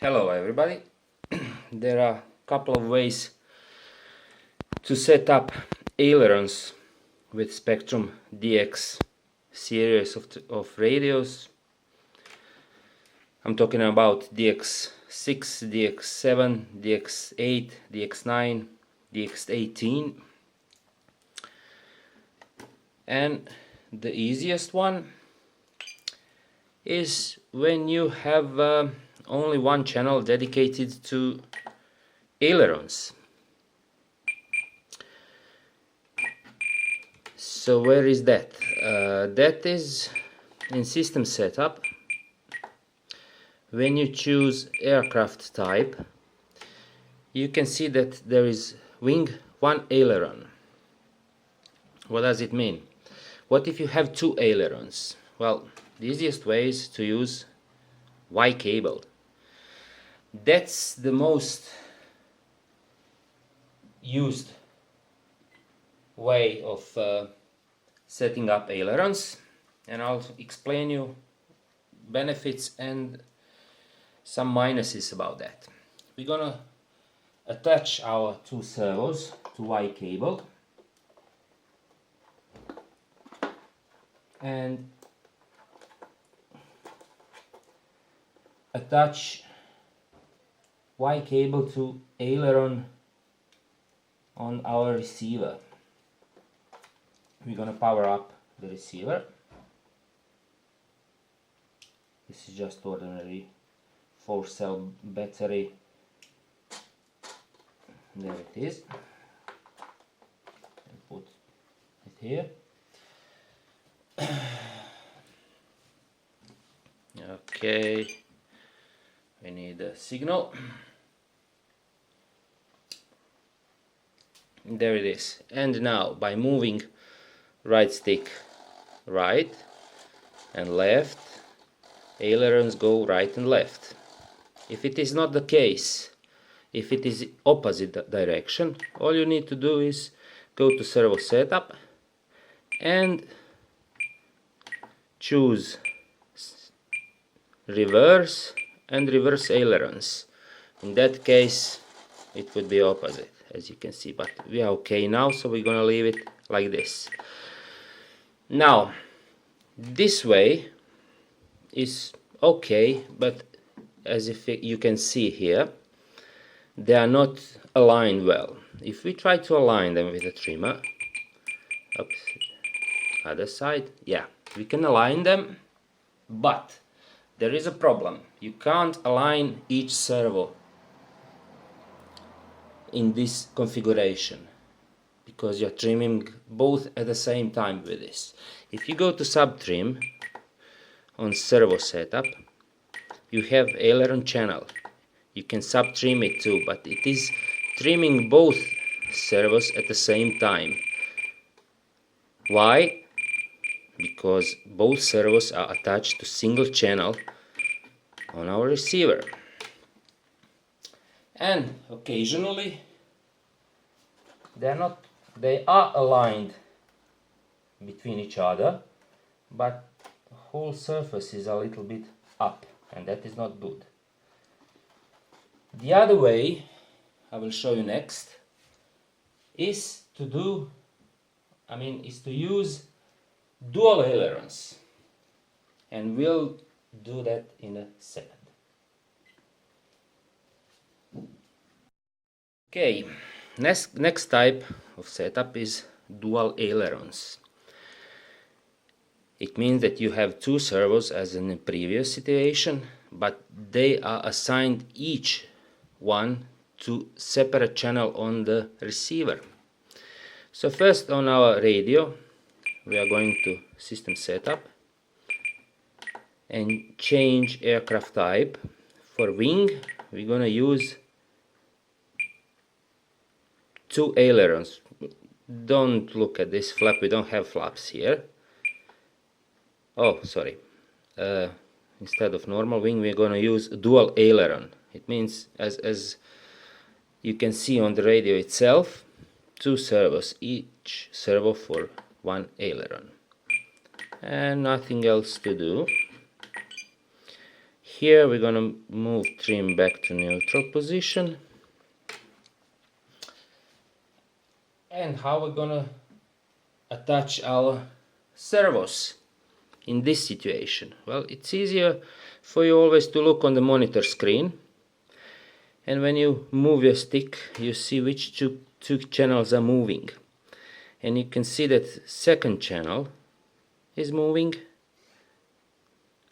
Hello everybody. There are a couple of ways to set up ailerons with Spektrum DX series of radios. I'm talking about DX6, DX7, DX8, DX9, DX18. And the easiest one is when you have only one channel dedicated to ailerons. So where is that? That is in system setup. When you choose aircraft type, you can see that there is wing, one aileron. What does it mean? What if you have two ailerons? Well, the easiest way is to use Y cable. That's the most used way of setting up ailerons, and I'll explain you benefits and some minuses about that. We're gonna attach our two servos to Y cable and attach Y cable to aileron on our receiver. We're gonna power up the receiver. This is just ordinary 4-cell battery. There it is. And put it here. Okay, we need a signal. There it is. And now by moving right stick right and left, ailerons go right and left. If it is not the case, if it is opposite direction, all you need to do is go to servo setup and choose reverse and reverse ailerons. In that case it would be opposite, as you can see, but we are okay now, so we're gonna leave it like this. Now this way is okay, but as if you can see here, they are not aligned well. If we try to align them with a trimmer, oops, other side, yeah, we can align them, but there is a problem. You can't align each servo in this configuration because you're trimming both at the same time with this. If you go to subtrim on servo setup, you have aileron channel. You can subtrim it too, but it is trimming both servos at the same time. Why? Because both servos are attached to single channel on our receiver. And occasionally they are aligned between each other, but the whole surface is a little bit up, and that is not good. The other way I will show you next is to use dual ailerons, and we'll do that in a second. Okay, next type of setup is dual ailerons. It means that you have two servos as in the previous situation, but they are assigned each one to separate channel on the receiver. So first on our radio we are going to system setup and change aircraft type. For wing we're gonna use two ailerons. Don't look at this flap, we don't have flaps here. Oh, sorry. Instead of normal wing we're gonna use dual aileron. It means, as you can see on the radio itself, two servos, each servo for one aileron, and nothing else to do. here we're gonna move trim back to neutral position. And how we're gonna attach our servos in this situation? Well, it's easier for you always to look on the monitor screen, and when you move your stick you see which two channels are moving, and you can see that second channel is moving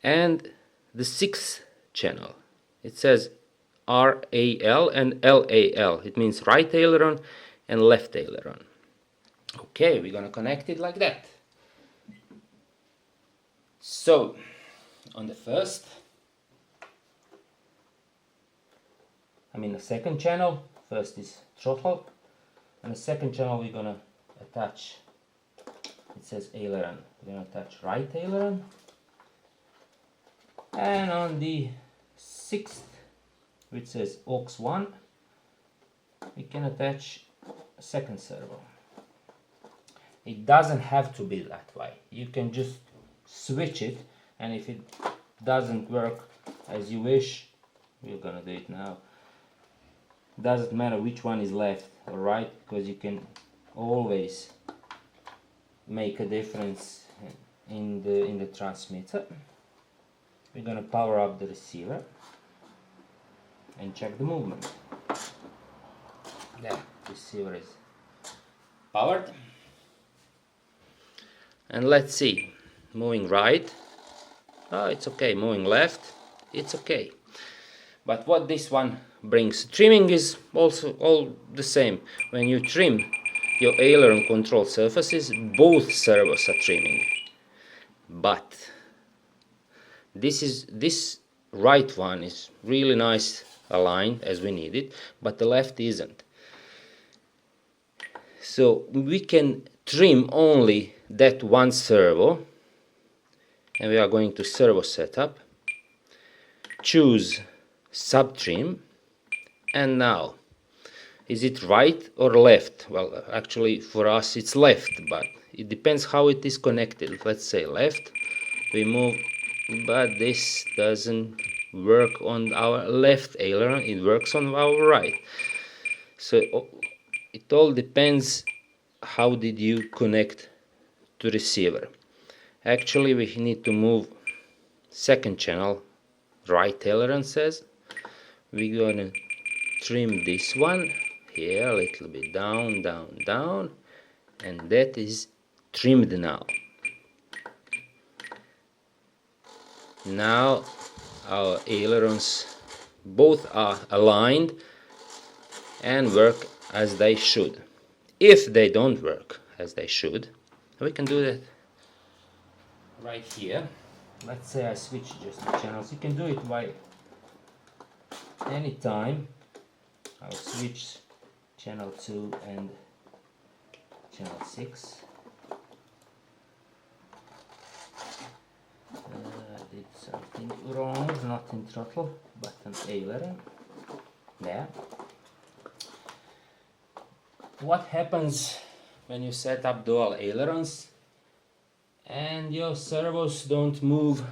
and the sixth channel, it says RAL and LAL, it means right aileron and left aileron. Okay, we're gonna connect it like that. So on the second channel, first is throttle, and the second channel we're gonna attach, it says aileron, we're gonna attach right aileron, and on the sixth, which says aux1, we can attach a second servo. It doesn't have to be that way, you can just switch it, and if it doesn't work as you wish, we're gonna do it now. Doesn't matter which one is left or right, because you can always make a difference in the transmitter. We're gonna power up the receiver and check the movement. There, receiver is powered. And let's see, moving right, oh, it's okay, moving left, it's okay. But what this one brings, trimming is also all the same. When you trim your aileron control surfaces, both servos are trimming. But this right one is really nice aligned as we need it, but the left isn't. So we can trim only that one servo, and we are going to servo setup, choose sub trim, and now is it right or left? Well, actually for us it's left, but it depends how it is connected. Let's say left, we move, but this doesn't work on our left aileron, it works on our right. So it all depends how did you connect to receiver. Actually we need to move second channel, right aileron says. We're gonna trim this one here a little bit down, down, down, and that is trimmed now. Now our ailerons both are aligned and work as they should. If they don't work as they should, we can do that right here. Let's say I switch just the channels. You can do it by any time. I'll switch channel 2 and channel 6. I did something wrong, not in throttle, but an aileron. There. What happens when you set up dual ailerons and your servos don't move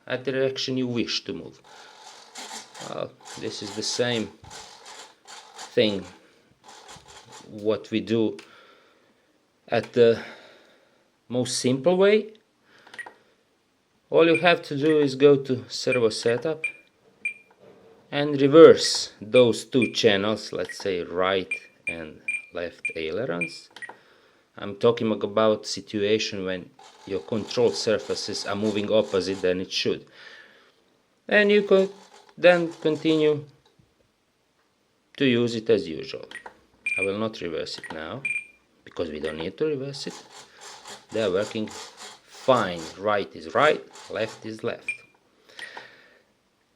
at the direction you wish to move? Well, this is the same thing what we do at the most simple way. All you have to do is go to servo setup and reverse those two channels, let's say right and left ailerons. I'm talking about situation when your control surfaces are moving opposite than it should. And you could then continue to use it as usual. I will not reverse it now, because we don't need to reverse it. They are working fine. Right is right, left is left.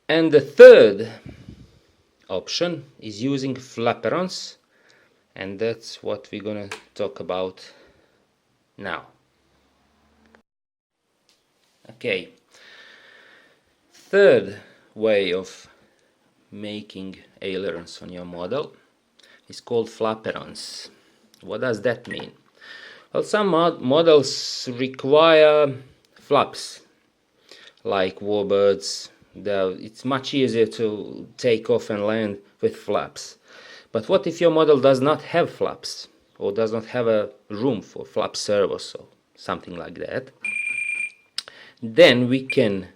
And the third option is using flaperons, and that's what we're gonna talk about now. Okay, third way of making ailerons on your model is called flaperons. What does that mean? Well, some models require flaps, like warbirds, It's much easier to take off and land with flaps. But what if your model does not have flaps, or does not have a room for flap servos or something like that? Then we can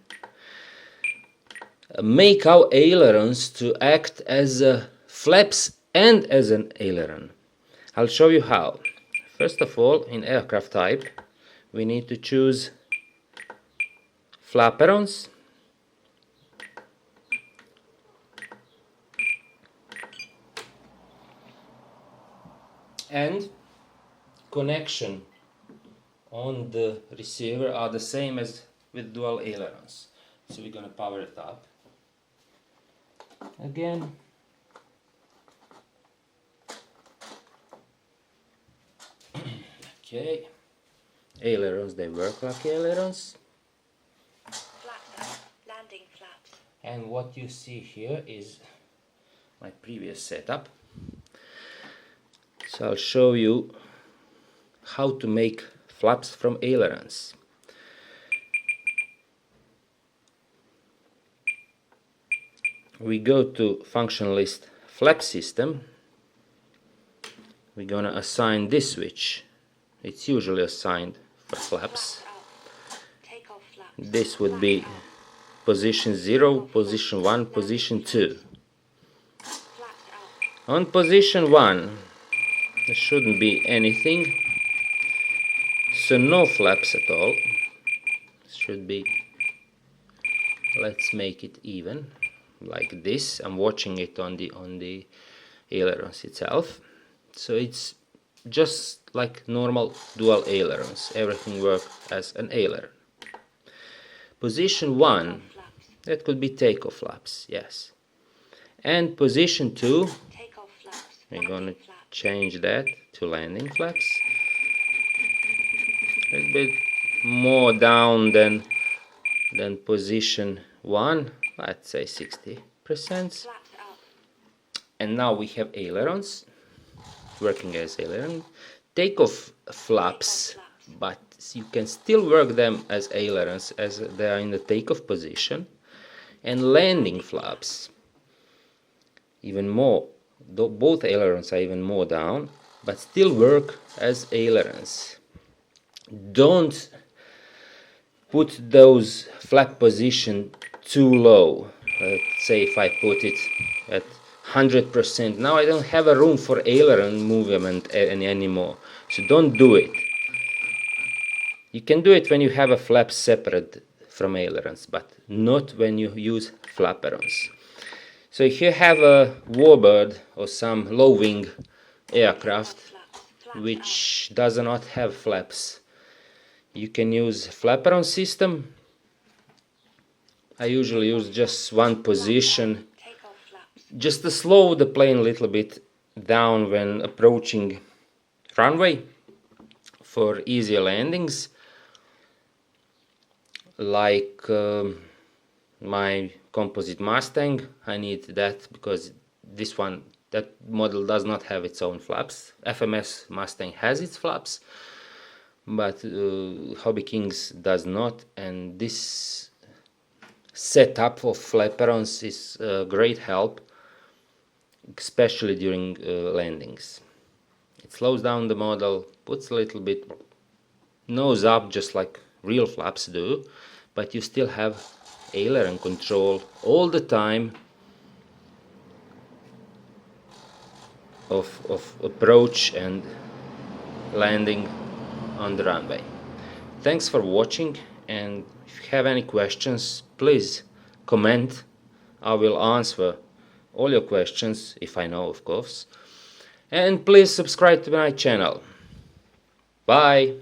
make our ailerons to act as flaps and as an aileron. I'll show you how. First of all, in aircraft type, we need to choose flaperons, and connection on the receiver are the same as with dual ailerons. So we're gonna power it up again. Okay, ailerons, they work like ailerons. Landing flaps. And what you see here is my previous setup. So I'll show you how to make flaps from ailerons. We go to function list flap system. We're gonna assign this switch. It's usually assigned for flaps. This would be position 0, position 1, position 2. On position 1 there shouldn't be anything, so no flaps at all. Should be, let's make it even like this. I'm watching it on the ailerons itself, so it's just like normal dual ailerons. Everything works as an aileron. Position 1, that could be takeoff flaps, yes. And position 2, we're gonna change that to landing flaps. A little bit more down than position 1, let's say 60%. And now we have ailerons working as aileron. Takeoff flaps, but you can still work them as ailerons as they are in the takeoff position. And landing flaps, even more, though both ailerons are even more down, but still work as ailerons. Don't put those flap position too low. Let's say if I put it at 100%, now I don't have a room for aileron movement anymore, so don't do it. You can do it when you have a flap separate from ailerons, but not when you use flaperons. So if you have a warbird or some low wing aircraft which does not have flaps, you can use flaperon system. I usually use just one position, just to slow the plane a little bit down when approaching runway for easier landings. Like my composite Mustang, I need that because that model does not have its own flaps. FMS Mustang has its flaps, but Hobby Kings does not, and this setup of flaperons is a great help, especially during landings. It slows down the model, puts a little bit nose up just like real flaps do, but you still have aileron control all the time of approach and landing on the runway. Thanks for watching, and if you have any questions, please comment. I will answer all your questions if I know, of course. And please subscribe to my channel. Bye.